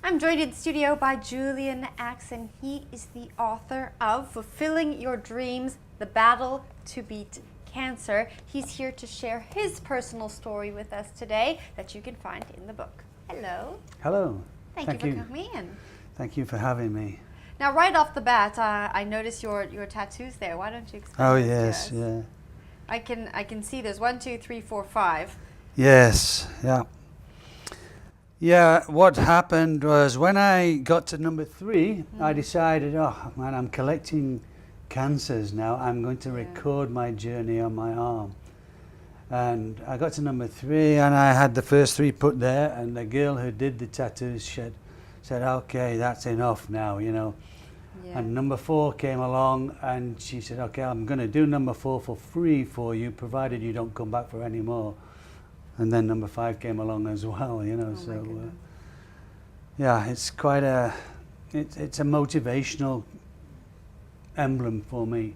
I'm joined in studio by Julian Axon. He is the author of Fulfilling Your Dreams, The Battle to Beat Cancer. He's here to share his personal story with us today that you can find in the book. Hello. Hello. Thank you for coming in. Thank you for having me. Now, right off the bat, I notice your tattoos there. Why don't you explain Oh those yes, to us? yeah. I can see there's 1, 2, 3, 4, 5. Yes, yeah. Yeah, what happened was when I got to number 3, I decided, oh man, I'm collecting cancers now. I'm going to record my journey on my arm. And I got to number 3 and I had the first 3 put there, and the girl who did the tattoos said, okay, that's enough now, you know. Yeah. And number 4 came along and she said, okay, I'm going to do number 4 for free for you, provided you don't come back for any more. And then number 5 came along as well, you know. Oh So yeah, it's quite it's a motivational emblem for me.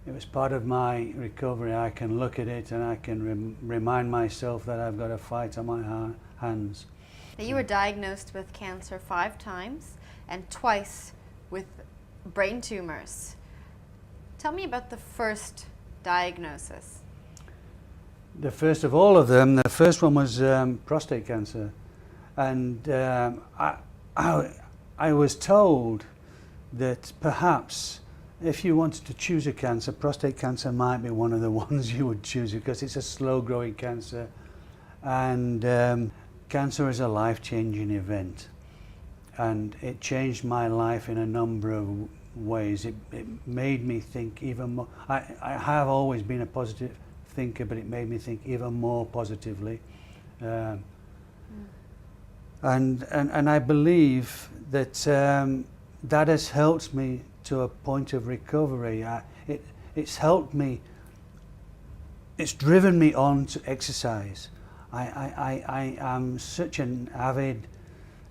It was part of my recovery. I can look at it and I can remind myself that I've got a fight on my hands. Now, you were diagnosed with cancer 5 times and twice with brain tumors. Tell me about the first diagnosis. The first of all of them, the first one was prostate cancer. And I was told that perhaps if you wanted to choose a cancer, prostate cancer might be one of the ones you would choose, because it's a slow-growing cancer. And cancer is a life-changing event. And it changed my life in a number of ways. It made me think even more. I have always been a positive thinker, but it made me think even more positively. And I believe that that has helped me to a point of recovery. It's helped me, it's driven me on to exercise. I am such an avid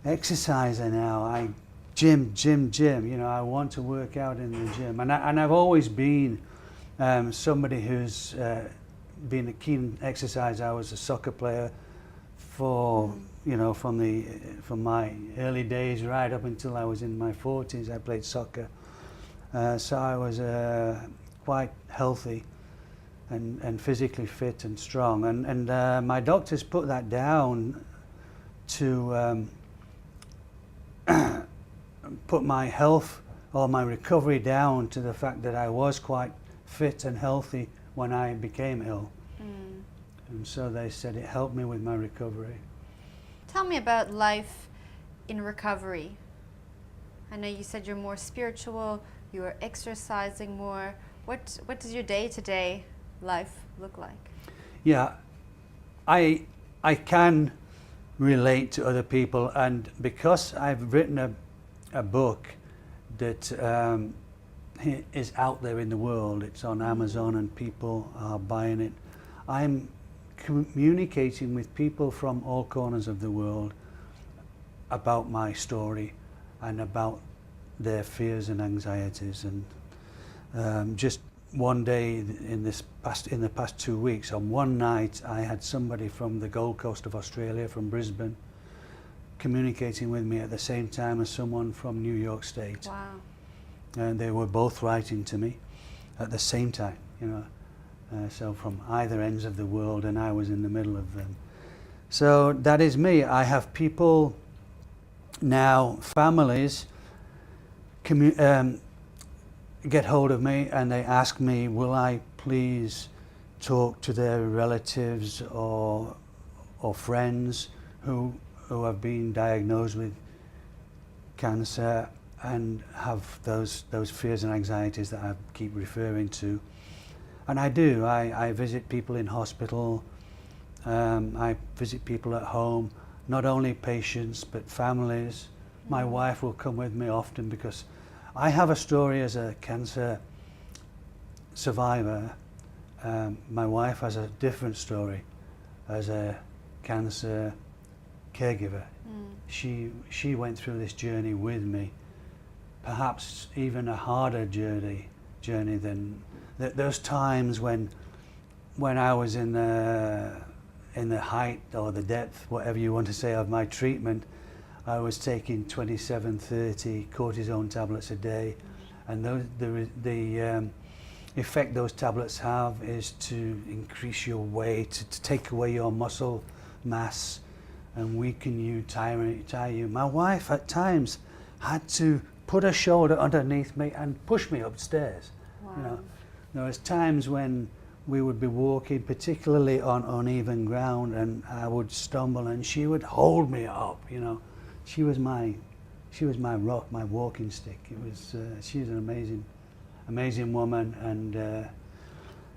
exerciser now. Gym, you know, I want to work out in the gym. And I've always been somebody who's been a keen exerciser. I was a soccer player for, you know, from my early days right up until I was in my 40s. I played soccer. So I was quite healthy and physically fit and strong. And my doctors put that down to put my health or my recovery down to the fact that I was quite fit and healthy when I became ill. And so they said it helped me with my recovery. Tell me about life in recovery. I know you said you're more spiritual, you are exercising more. What does your day-to-day life look like? Yeah, I can relate to other people, and because I've written a book that is out there in the world, it's on Amazon and people are buying it, I'm communicating with people from all corners of the world about my story and about their fears and anxieties. And just one day in the past 2 weeks, on one night, I had somebody from the Gold Coast of Australia, from Brisbane, communicating with me at the same time as someone from New York State. Wow. And they were both writing to me at the same time, you know. So from either ends of the world, and I was in the middle of them. So that is me. I have people now, families, get hold of me and they ask me, will I please talk to their relatives or friends who have been diagnosed with cancer and have those fears and anxieties that I keep referring to. And I do. I visit people in hospital. I visit people at home, not only patients but families. My wife will come with me often because I have a story as a cancer survivor. My wife has a different story as a cancer caregiver. She went through this journey with me, perhaps even a harder journey than those times when I was in the height or the depth, whatever you want to say, of my treatment. I was taking 27, 30 cortisone tablets a day, and the effect those tablets have is to increase your weight, to take away your muscle mass, and weaken you, tire you. My wife at times had to put her shoulder underneath me and push me upstairs. Wow. You know, there was times when we would be walking, particularly on uneven ground, and I would stumble, and she would hold me up. You know, she was my rock, my walking stick. It was she was an amazing woman, and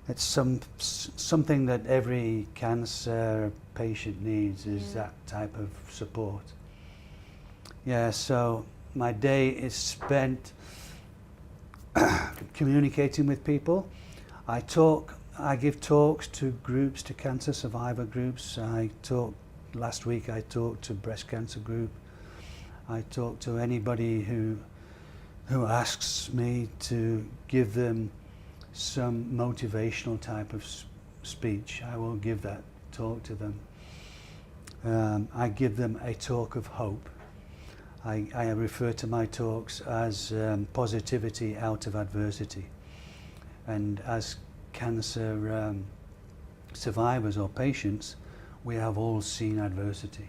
it's something that every cancer patient needs, is that type of support. Yeah, so my day is spent communicating with people. I give talks to groups, to cancer survivor groups. Last week I talked to breast cancer group. I talk to anybody who asks me to give them some motivational type of speech. I will give that talk to them. I give them a talk of hope. I refer to my talks as positivity out of adversity. And as cancer survivors or patients, we have all seen adversity.